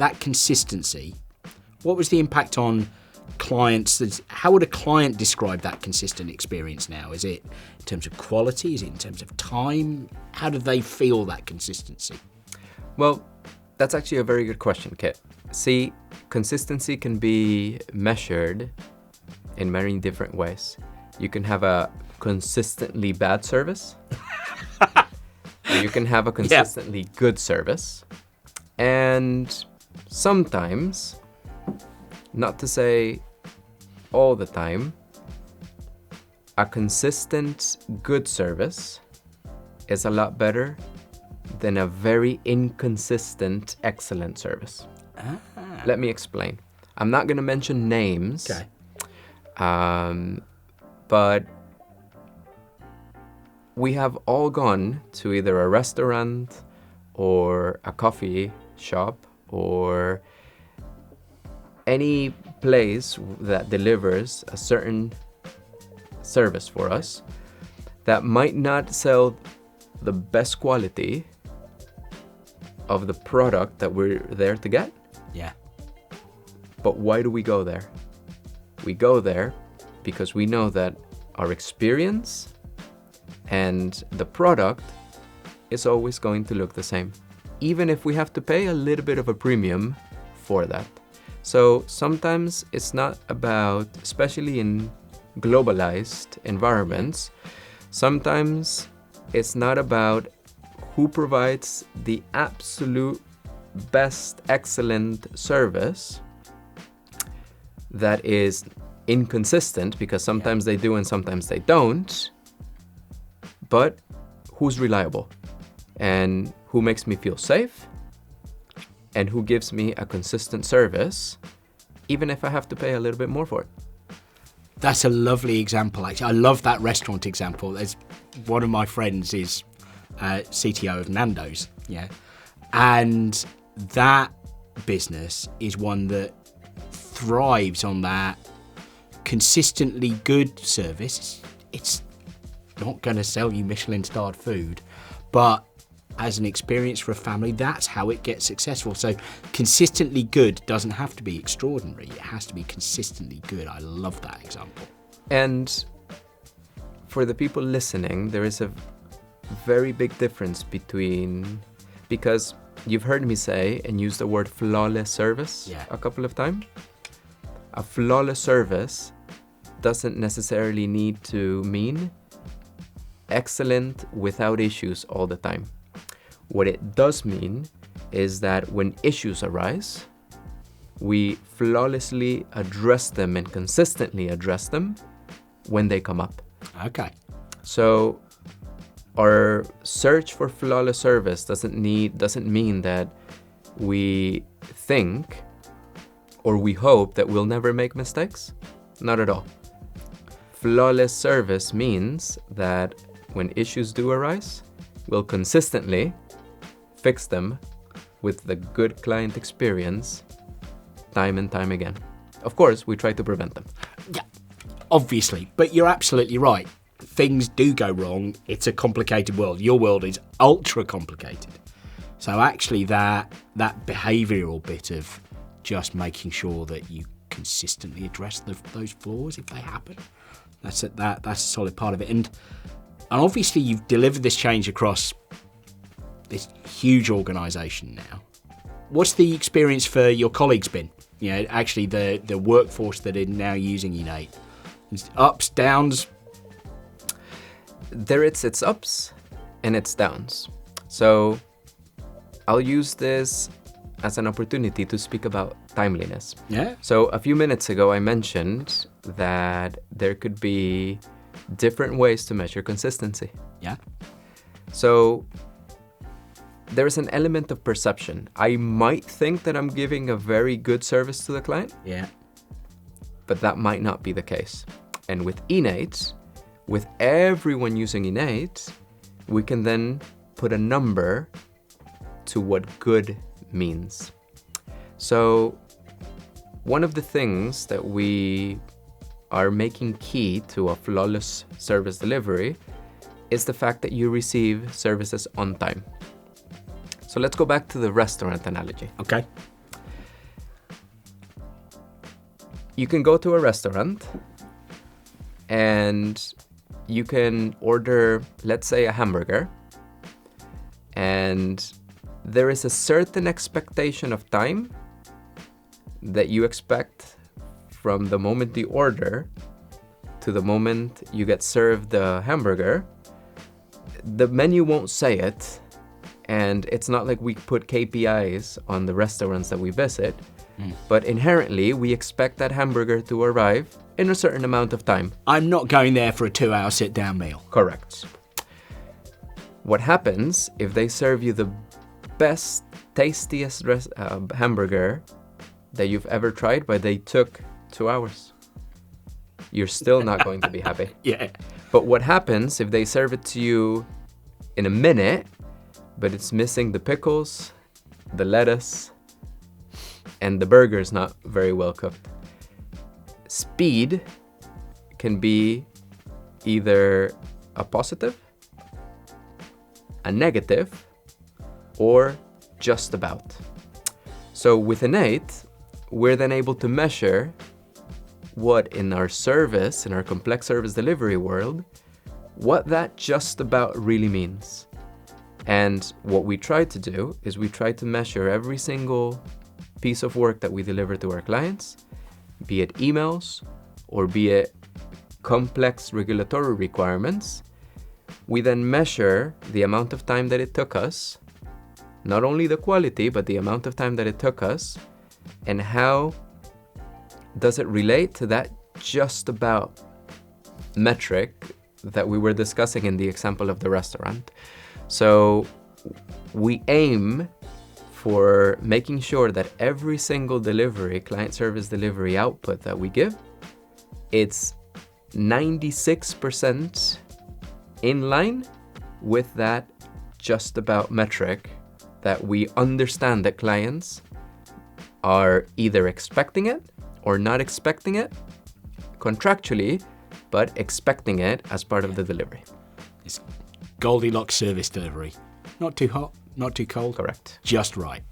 that consistency, what was the impact on clients? How would a client describe that consistent experience now? Is it in terms of quality? Is it in terms of time? How do they feel that consistency? Well, that's actually a very good question, Kit. See, consistency can be measured in many different ways. You can have a consistently bad service. You can have a consistently good service. And sometimes, not to say all the time, a consistent good service is a lot better than a very inconsistent excellent service. Let me explain. I'm not going to mention names. Okay. But we have all gone to either a restaurant or a coffee shop or any place that delivers a certain service for us that might not sell the best quality of the product that we're there to get. Yeah. But why do we go there? We go there because we know that our experience and the product is always going to look the same, even if we have to pay a little bit of a premium for that. So sometimes it's not about, especially in globalized environments, sometimes it's not about who provides the absolute best, excellent service that is inconsistent, because sometimes they do and sometimes they don't, but who's reliable and who makes me feel safe and who gives me a consistent service, even if I have to pay a little bit more for it. That's a lovely example, actually. I love that restaurant example. There's one of my friends is CTO of Nando's, yeah, and that business is one that thrives on that consistently good service. It's not going to sell you Michelin-starred food, but as an experience for a family, that's how it gets successful. So consistently good doesn't have to be extraordinary. It has to be consistently good. I love that example. And for the people listening, there is a very big difference because you've heard me say and use the word flawless service a couple of times. A flawless service doesn't necessarily need to mean excellent without issues all the time. What it does mean is that when issues arise, we flawlessly address them and consistently address them when they come up. Okay. So our search for flawless service doesn't mean that we think or we hope that we'll never make mistakes. Not at all. Flawless service means that when issues do arise, we'll consistently fix them with the good client experience time and time again. Of course, we try to prevent them. Yeah, obviously, but you're absolutely right. Things do go wrong. It's a complicated world. Your world is ultra complicated. So actually that behavioural bit of just making sure that you consistently address those flaws if they happen, that's a solid part of it. And obviously you've delivered this change across this huge organisation now. What's the experience for your colleagues been? You know, actually the workforce that are now using Enate. Ups, downs? It's ups and it's downs. So I'll use this as an opportunity to speak about timeliness. Yeah. So a few minutes ago I mentioned that there could be different ways to measure consistency. Yeah. So there's an element of perception. I might think that I'm giving a very good service to the client. Yeah. But that might not be the case. And with Enate, with everyone using Enate, we can then put a number to what good means. So one of the things that we are making key to a flawless service delivery is the fact that you receive services on time. So let's go back to the restaurant analogy. Okay. you can go to a restaurant and you can order, let's say, a hamburger, and there is a certain expectation of time that you expect from the moment you order to the moment you get served the hamburger. The menu won't say it, and it's not like we put KPIs on the restaurants that we visit, but inherently we expect that hamburger to arrive in a certain amount of time. I'm not going there for a 2-hour sit-down meal. Correct. What happens if they serve you the best, tastiest hamburger that you've ever tried, but they took 2 hours? You're still not going to be happy. Yeah. But what happens if they serve it to you in a minute, but it's missing the pickles, the lettuce, and the burger's not very well cooked? Speed can be either a positive, a negative, or just about. So with Enate, we're then able to measure what in our service, in our complex service delivery world, what that just about really means. And what we try to do is we try to measure every single piece of work that we deliver to our clients, be it emails or be it complex regulatory requirements. We then measure the amount of time that it took us, not only the quality, but the amount of time that it took us, and how does it relate to that just about metric that we were discussing in the example of the restaurant. So we aim for making sure that every single delivery, client service delivery output that we give, it's 96% in line with that just about metric that we understand that clients are either expecting it or not expecting it contractually, but expecting it as part of the delivery. It's Goldilocks service delivery. Not too hot, not too cold. Correct. Just right.